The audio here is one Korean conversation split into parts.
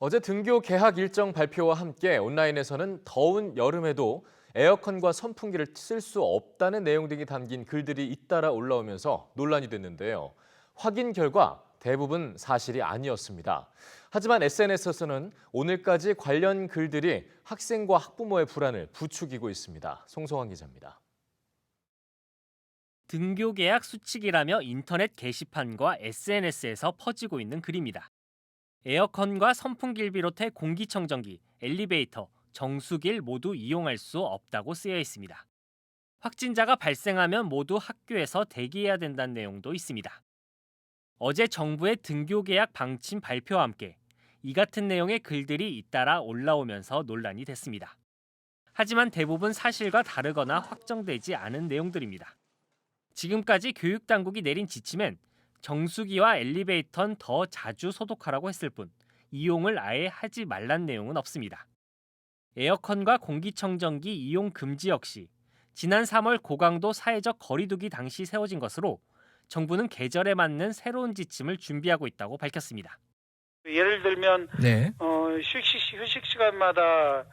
어제 등교 개학 일정 발표와 함께 온라인에서는 더운 여름에도 에어컨과 선풍기를 쓸 수 없다는 내용 등이 담긴 글들이 잇따라 올라오면서 논란이 됐는데요. 확인 결과 대부분 사실이 아니었습니다. 하지만 SNS에서는 오늘까지 관련 글들이 학생과 학부모의 불안을 부추기고 있습니다. 송소환 기자입니다. 등교 계약 수칙이라며 인터넷 게시판과 SNS에서 퍼지고 있는 글입니다. 에어컨과 선풍기를 비롯해 공기청정기, 엘리베이터, 정수기를 모두 이용할 수 없다고 쓰여 있습니다. 확진자가 발생하면 모두 학교에서 대기해야 된다는 내용도 있습니다. 어제 정부의 등교 계약 방침 발표와 함께 이 같은 내용의 글들이 잇따라 올라오면서 논란이 됐습니다. 하지만 대부분 사실과 다르거나 확정되지 않은 내용들입니다. 지금까지 교육당국이 내린 지침엔 정수기와 엘리베이터는 더 자주 소독하라고 했을 뿐 이용을 아예 하지 말란 내용은 없습니다. 에어컨과 공기청정기 이용 금지 역시 지난 3월 고강도 사회적 거리두기 당시 세워진 것으로 정부는 계절에 맞는 새로운 지침을 준비하고 있다고 밝혔습니다. 예를 들면 네. 휴식 시간마다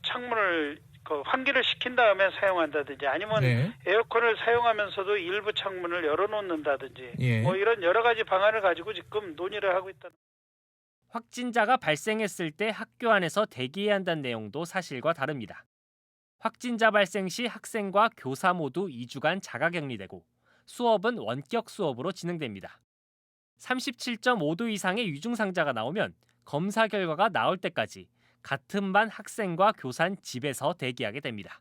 창문을 환기를 시킨 다음에 사용한다든지 아니면 네. 에어컨을 사용하면서도 일부 창문을 열어놓는다든지 예. 이런 여러 가지 방안을 가지고 지금 논의를 하고 있다. 확진자가 발생했을 때 학교 안에서 대기해야 한다는 내용도 사실과 다릅니다. 확진자 발생 시 학생과 교사 모두 2주간 자가격리되고 수업은 원격 수업으로 진행됩니다. 37.5도 이상의 위중상자가 나오면 검사 결과가 나올 때까지 같은 반 학생과 교사는 집에서 대기하게 됩니다.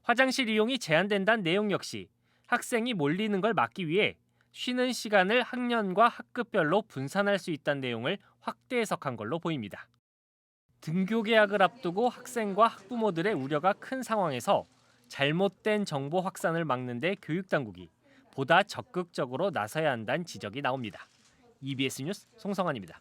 화장실 이용이 제한된다는 내용 역시 학생이 몰리는 걸 막기 위해 쉬는 시간을 학년과 학급별로 분산할 수 있다는 내용을 확대 해석한 걸로 보입니다. 등교 개학을 앞두고 학생과 학부모들의 우려가 큰 상황에서 잘못된 정보 확산을 막는 데 교육당국이 보다 적극적으로 나서야 한다는 지적이 나옵니다. EBS 뉴스 송성환입니다.